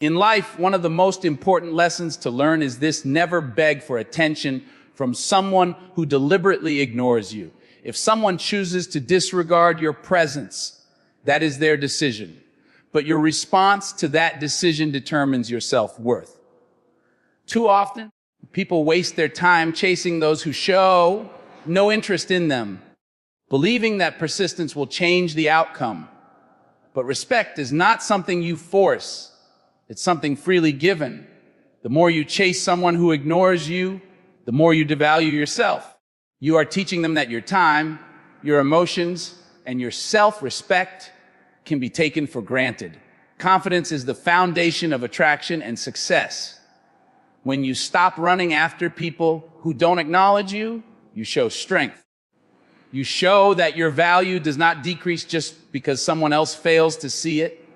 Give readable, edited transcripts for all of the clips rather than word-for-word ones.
In life, one of the most important lessons to learn is this: never beg for attention from someone who deliberately ignores you. If someone chooses to disregard your presence, that is their decision. But your response to that decision determines your self-worth. Too often, people waste their time chasing those who show no interest in them, believing that persistence will change the outcome. But respect is not something you force. It's something freely given. The more you chase someone who ignores you, the more you devalue yourself. You are teaching them that your time, your emotions, and your self-respect can be taken for granted. Confidence is the foundation of attraction and success. When you stop running after people who don't acknowledge you, you show strength. You show that your value does not decrease just because someone else fails to see it.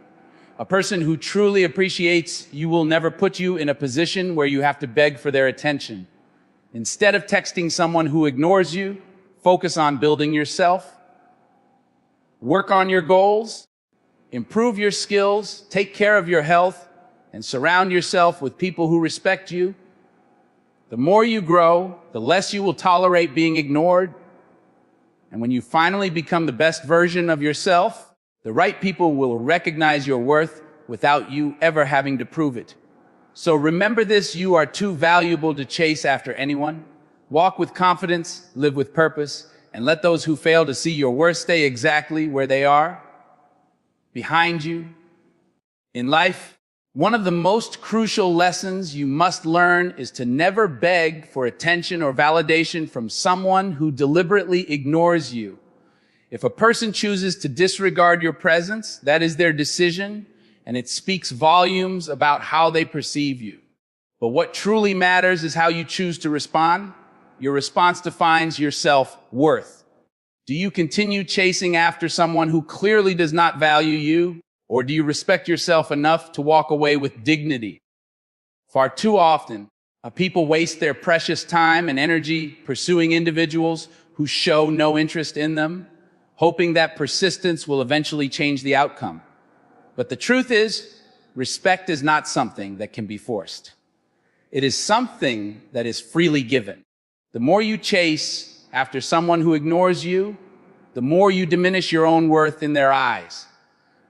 A person who truly appreciates you will never put you in a position where you have to beg for their attention. Instead of texting someone who ignores you, focus on building yourself. Work on your goals, improve your skills, take care of your health, and surround yourself with people who respect you. The more you grow, the less you will tolerate being ignored. And when you finally become the best version of yourself, the right people will recognize your worth without you ever having to prove it. So remember this: you are too valuable to chase after anyone. Walk with confidence, live with purpose, and let those who fail to see your worth stay exactly where they are, behind you. In life, one of the most crucial lessons you must learn is to never beg for attention or validation from someone who deliberately ignores you. If a person chooses to disregard your presence, that is their decision, and it speaks volumes about how they perceive you. But what truly matters is how you choose to respond. Your response defines your self-worth. Do you continue chasing after someone who clearly does not value you, or do you respect yourself enough to walk away with dignity? Far too often, people waste their precious time and energy pursuing individuals who show no interest in them, hoping that persistence will eventually change the outcome. But the truth is, respect is not something that can be forced. It is something that is freely given. The more you chase after someone who ignores you, the more you diminish your own worth in their eyes.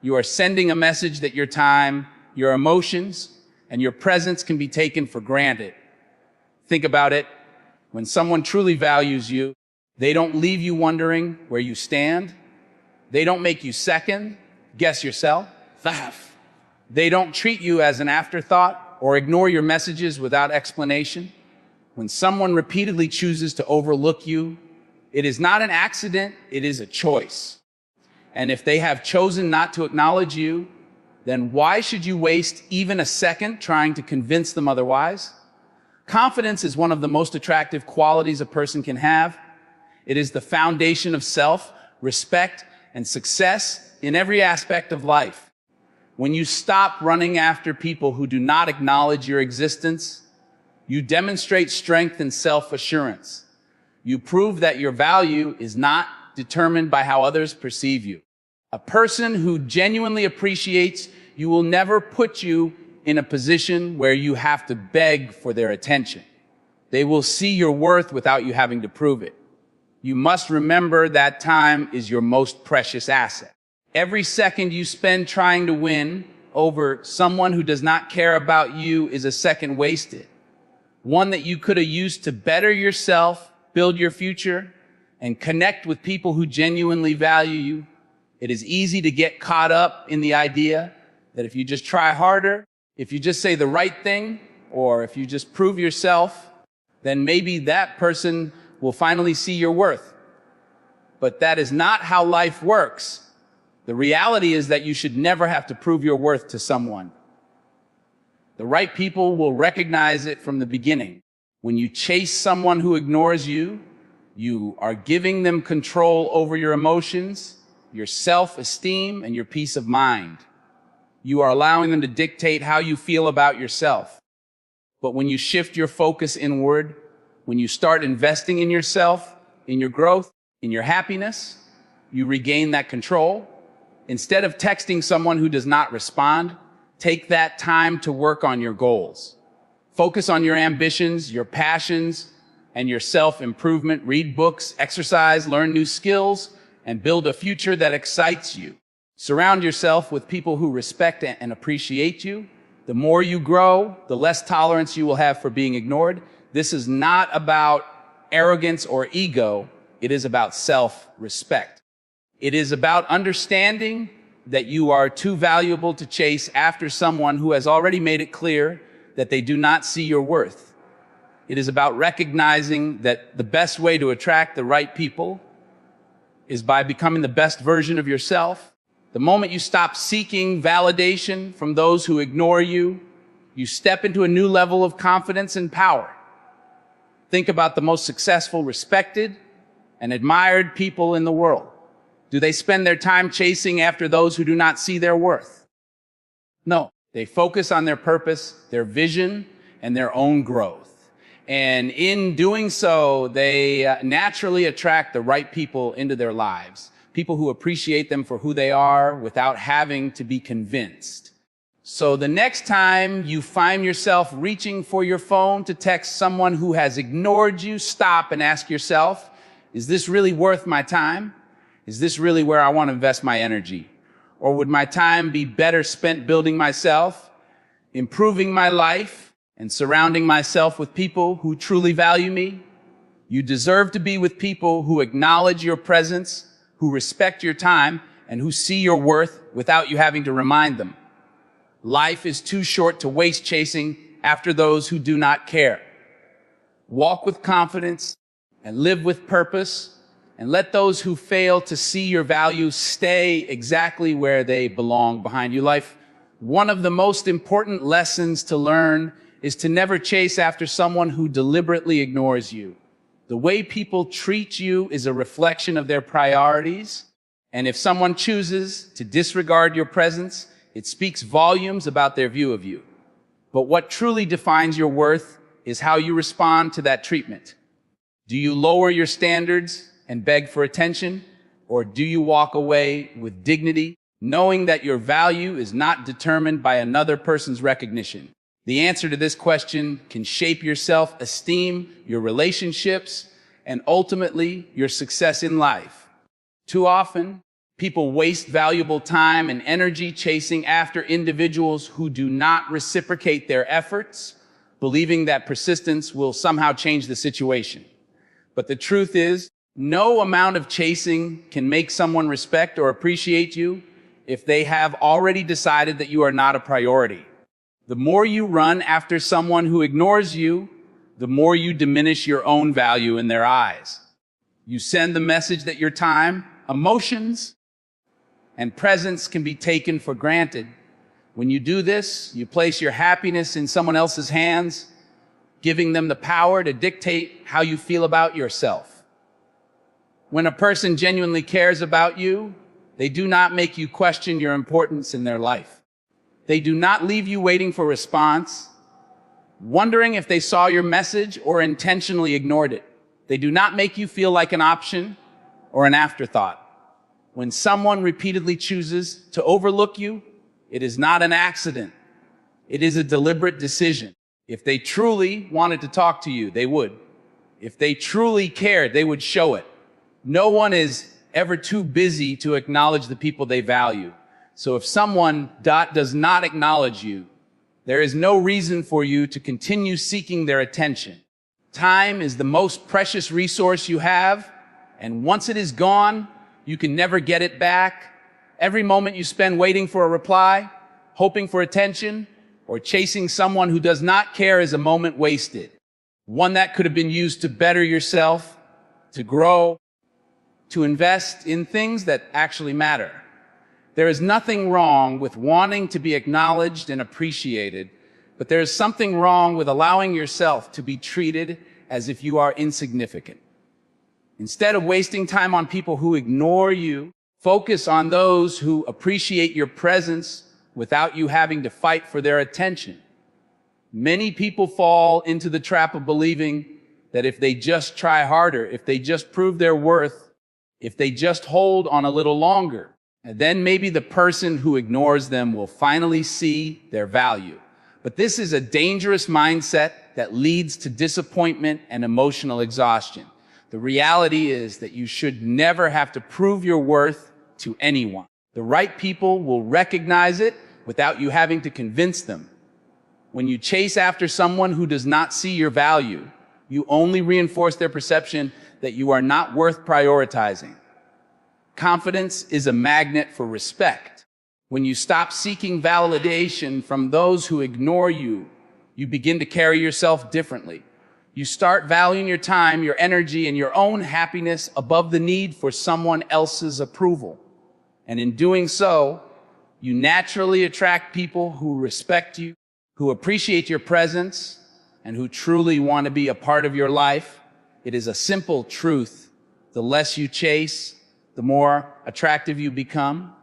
You are sending a message that your time, your emotions, and your presence can be taken for granted. Think about it. When someone truly values you, they don't leave you wondering where you stand. They don't make you second guess yourself. They don't treat you as an afterthought or ignore your messages without explanation. When someone repeatedly chooses to overlook you, it is not an accident, it is a choice. And if they have chosen not to acknowledge you, then why should you waste even a second trying to convince them otherwise? Confidence is one of the most attractive qualities a person can have. It is the foundation of self, respect, and success in every aspect of life. When you stop running after people who do not acknowledge your existence, you demonstrate strength and self-assurance. You prove that your value is not determined by how others perceive you. A person who genuinely appreciates you will never put you in a position where you have to beg for their attention. They will see your worth without you having to prove it. You must remember that time is your most precious asset. Every second you spend trying to win over someone who does not care about you is a second wasted. One that you could have used to better yourself, build your future, and connect with people who genuinely value you. It is easy to get caught up in the idea that if you just try harder, if you just say the right thing, or if you just prove yourself, then maybe that person will finally see your worth. But that is not how life works. The reality is that you should never have to prove your worth to someone. The right people will recognize it from the beginning. When you chase someone who ignores you, you are giving them control over your emotions, your self-esteem, and your peace of mind. You are allowing them to dictate how you feel about yourself. But when you shift your focus inward, when you start investing in yourself, in your growth, in your happiness, you regain that control. Instead of texting someone who does not respond, Take that time to work on your goals. Focus on your ambitions, your passions, and your self-improvement. Read books, exercise, learn new skills, and build a future that excites you. Surround yourself with people who respect and appreciate you. The more you grow, the less tolerance you will have for being ignored. This is not about arrogance or ego. It is about self-respect. It is about understanding that you are too valuable to chase after someone who has already made it clear that they do not see your worth. It is about recognizing that the best way to attract the right people is by becoming the best version of yourself. The moment you stop seeking validation from those who ignore you, you step into a new level of confidence and power. Think about the most successful, respected, and admired people in the world. Do they spend their time chasing after those who do not see their worth? No, they focus on their purpose, their vision, and their own growth. And in doing so, they naturally attract the right people into their lives. People who appreciate them for who they are without having to be convinced. So the next time you find yourself reaching for your phone to text someone who has ignored you, stop and ask yourself, is this really worth my time? Is this really where I want to invest my energy? Or would my time be better spent building myself, improving my life, and surrounding myself with people who truly value me? You deserve to be with people who acknowledge your presence, who respect your time, and who see your worth without you having to remind them. Life is too short to waste chasing after those who do not care. Walk with confidence and live with purpose, and let those who fail to see your value stay exactly where they belong behind you. One of the most important lessons to learn is to never chase after someone who deliberately ignores you. The way people treat you is a reflection of their priorities, and if someone chooses to disregard your presence, it speaks volumes about their view of you. But what truly defines your worth is how you respond to that treatment. Do you lower your standards and beg for attention, or do you walk away with dignity, knowing that your value is not determined by another person's recognition? The answer to this question can shape your self-esteem, your relationships, and ultimately your success in life. Too often, people waste valuable time and energy chasing after individuals who do not reciprocate their efforts, believing that persistence will somehow change the situation. But the truth is, no amount of chasing can make someone respect or appreciate you if they have already decided that you are not a priority. The more you run after someone who ignores you, the more you diminish your own value in their eyes. You send the message that your time, emotions, and presence can be taken for granted. When you do this, you place your happiness in someone else's hands, giving them the power to dictate how you feel about yourself. When a person genuinely cares about you, they do not make you question your importance in their life. They do not leave you waiting for a response, wondering if they saw your message or intentionally ignored it. They do not make you feel like an option or an afterthought. When someone repeatedly chooses to overlook you, it is not an accident. It is a deliberate decision. If they truly wanted to talk to you, they would. If they truly cared, they would show it. No one is ever too busy to acknowledge the people they value. So if someone does not acknowledge you, there is no reason for you to continue seeking their attention. Time is the most precious resource you have, and once it is gone, you can never get it back. Every moment you spend waiting for a reply, hoping for attention, or chasing someone who does not care is a moment wasted. One that could have been used to better yourself, to grow, to invest in things that actually matter. There is nothing wrong with wanting to be acknowledged and appreciated, but there is something wrong with allowing yourself to be treated as if you are insignificant. Instead of wasting time on people who ignore you, focus on those who appreciate your presence without you having to fight for their attention. Many people fall into the trap of believing that if they just try harder, if they just prove their worth, if they just hold on a little longer, And then maybe the person who ignores them will finally see their value. But this is a dangerous mindset that leads to disappointment and emotional exhaustion. The reality is that you should never have to prove your worth to anyone. The right people will recognize it without you having to convince them. When you chase after someone who does not see your value, you only reinforce their perception that you are not worth prioritizing. Confidence is a magnet for respect. When you stop seeking validation from those who ignore you, you begin to carry yourself differently. You start valuing your time, your energy, and your own happiness above the need for someone else's approval. And in doing so, you naturally attract people who respect you, who appreciate your presence, and who truly want to be a part of your life. It is a simple truth. The less you chase, the more attractive you become.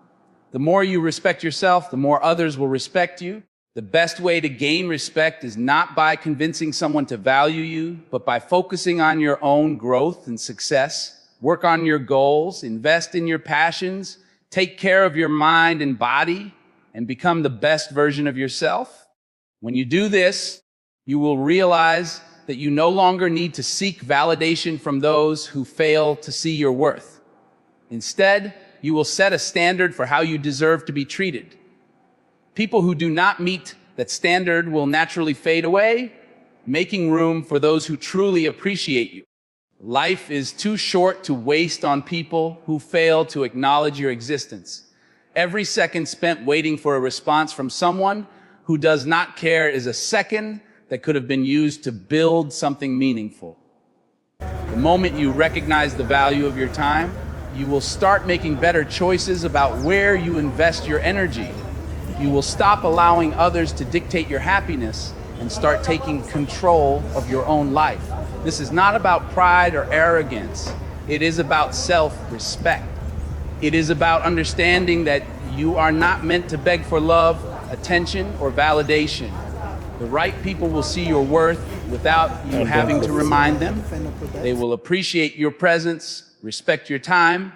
The more you respect yourself, the more others will respect you. The best way to gain respect is not by convincing someone to value you, but by focusing on your own growth and success. Work on your goals, invest in your passions, take care of your mind and body, and become the best version of yourself. When you do this, you will realize that you no longer need to seek validation from those who fail to see your worth. Instead, you will set a standard for how you deserve to be treated. People who do not meet that standard will naturally fade away, making room for those who truly appreciate you. Life is too short to waste on people who fail to acknowledge your existence. Every second spent waiting for a response from someone who does not care is a second that could have been used to build something meaningful. The moment you recognize the value of your time, you will start making better choices about where you invest your energy. You will stop allowing others to dictate your happiness and start taking control of your own life. This is not about pride or arrogance. It is about self-respect. It is about understanding that you are not meant to beg for love, attention, or validation. The right people will see your worth without you having to remind them. They will appreciate your presence, respect your time,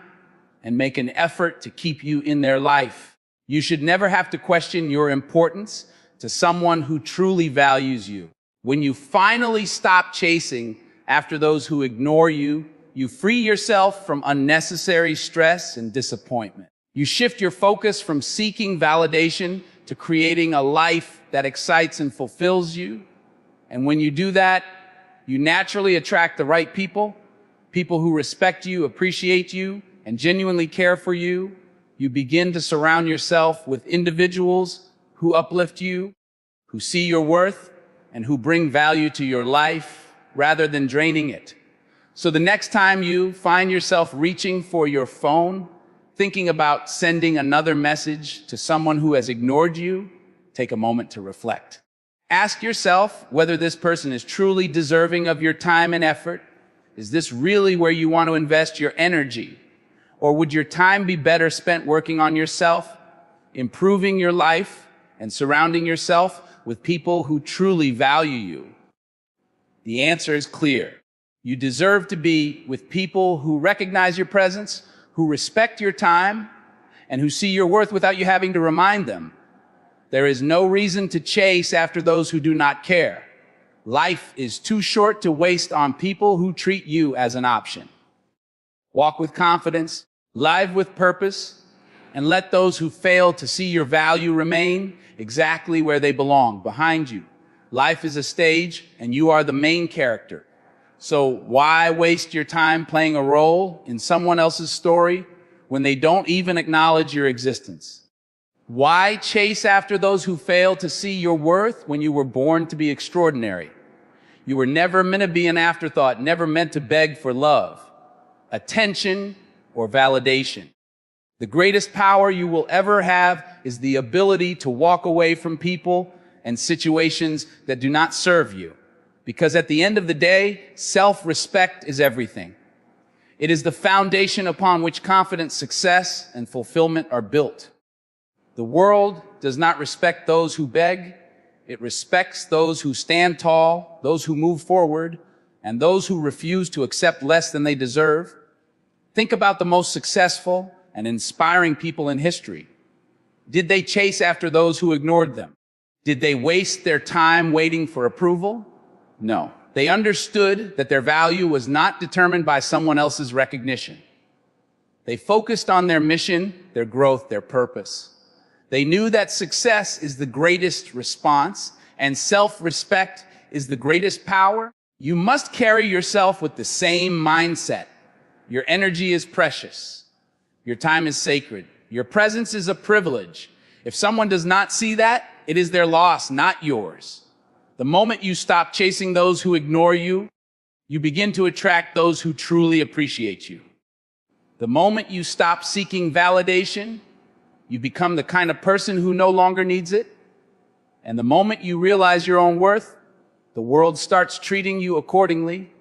and make an effort to keep you in their life. You should never have to question your importance to someone who truly values you. When you finally stop chasing after those who ignore you, you free yourself from unnecessary stress and disappointment. You shift your focus from seeking validation to creating a life that excites and fulfills you. And when you do that, you naturally attract the right people, people who respect you, appreciate you, and genuinely care for you. You begin to surround yourself with individuals who uplift you, who see your worth, and who bring value to your life rather than draining it. So the next time you find yourself reaching for your phone, thinking about sending another message to someone who has ignored you, take a moment to reflect. Ask yourself whether this person is truly deserving of your time and effort. Is this really where you want to invest your energy? Or would your time be better spent working on yourself, improving your life, and surrounding yourself with people who truly value you? The answer is clear. You deserve to be with people who recognize your presence, who respect your time, and who see your worth without you having to remind them. There is no reason to chase after those who do not care. Life is too short to waste on people who treat you as an option. Walk with confidence, live with purpose, and let those who fail to see your value remain exactly where they belong, behind you. Life is a stage, and you are the main character. So why waste your time playing a role in someone else's story when they don't even acknowledge your existence? Why chase after those who fail to see your worth when you were born to be extraordinary? You were never meant to be an afterthought, never meant to beg for love, attention, or validation. The greatest power you will ever have is the ability to walk away from people and situations that do not serve you. Because at the end of the day, self-respect is everything. It is the foundation upon which confidence, success, and fulfillment are built. The world does not respect those who beg. It respects those who stand tall, those who move forward, and those who refuse to accept less than they deserve. Think about the most successful and inspiring people in history? Did they chase after those who ignored them? Did they waste their time waiting for approval? No. They understood that their value was not determined by someone else's recognition. They focused on their mission, their growth, their purpose. They knew that success is the greatest response and self-respect is the greatest power. You must carry yourself with the same mindset. Your energy is precious. Your time is sacred. Your presence is a privilege. If someone does not see that, it is their loss, not yours. The moment you stop chasing those who ignore you, you begin to attract those who truly appreciate you. The moment you stop seeking validation, you become the kind of person who no longer needs it. And the moment you realize your own worth, the world starts treating you accordingly.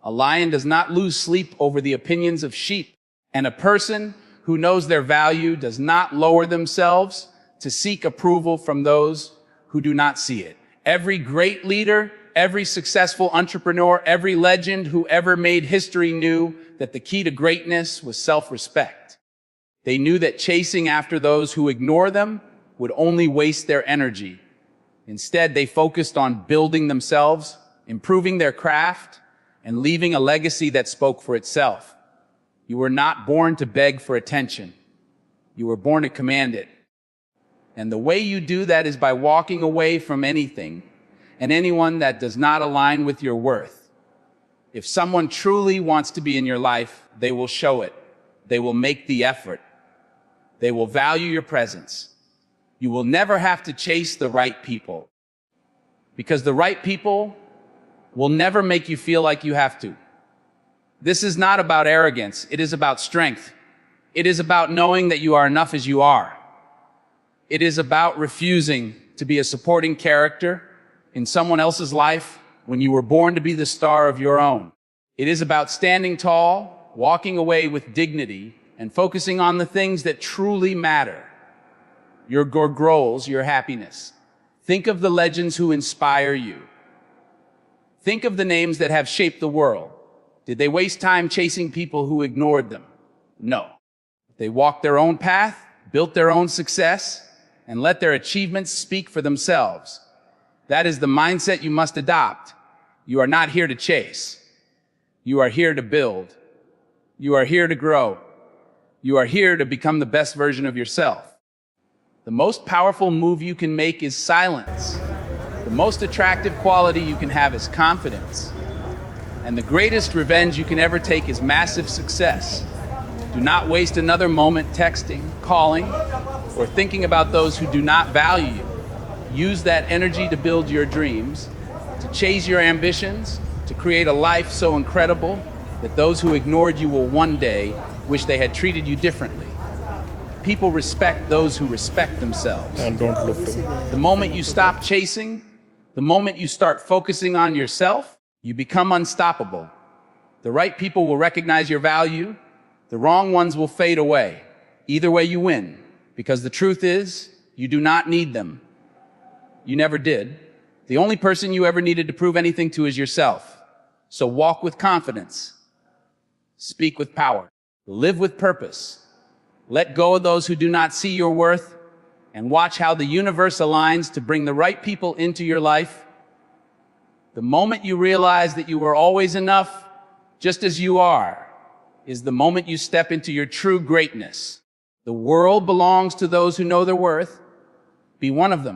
A lion does not lose sleep over the opinions of sheep, and a person who knows their value does not lower themselves to seek approval from those who do not see it. Every great leader, every successful entrepreneur, every legend who ever made history knew that the key to greatness was self-respect. They knew that chasing after those who ignore them would only waste their energy. Instead, they focused on building themselves, improving their craft, and leaving a legacy that spoke for itself. You were not born to beg for attention. You were born to command it. And the way you do that is by walking away from anything and anyone that does not align with your worth. If someone truly wants to be in your life, they will show it. They will make the effort. They will value your presence. You will never have to chase the right people, because the right people will never make you feel like you have to. This is not about arrogance. It is about strength. It is about knowing that you are enough as you are. It is about refusing to be a supporting character in someone else's life when you were born to be the star of your own. It is about standing tall, walking away with dignity, and focusing on the things that truly matter. Your goals, your happiness. Think of the legends who inspire you. Think of the names that have shaped the world. Did they waste time chasing people who ignored them? No. They walked their own path, built their own success, and let their achievements speak for themselves. That is the mindset you must adopt. You are not here to chase. You are here to build. You are here to grow. You are here to become the best version of yourself. The most powerful move you can make is silence. The most attractive quality you can have is confidence. And the greatest revenge you can ever take is massive success. Do not waste another moment texting, calling, or thinking about those who do not value you. Use that energy to build your dreams, to chase your ambitions, to create a life so incredible that those who ignored you will one day wish they had treated you differently. People respect those who respect themselves. And don't look to me. The moment you stop chasing, the moment you start focusing on yourself, you become unstoppable. The right people will recognize your value. The wrong ones will fade away. Either way you win, because the truth is, you do not need them. You never did. The only person you ever needed to prove anything to is yourself. So walk with confidence. Speak with power. Live with purpose. Let go of those who do not see your worth, and watch how the universe aligns to bring the right people into your life. The moment you realize that you are always enough, just as you are, is the moment you step into your true greatness. The world belongs to those who know their worth. Be one of them.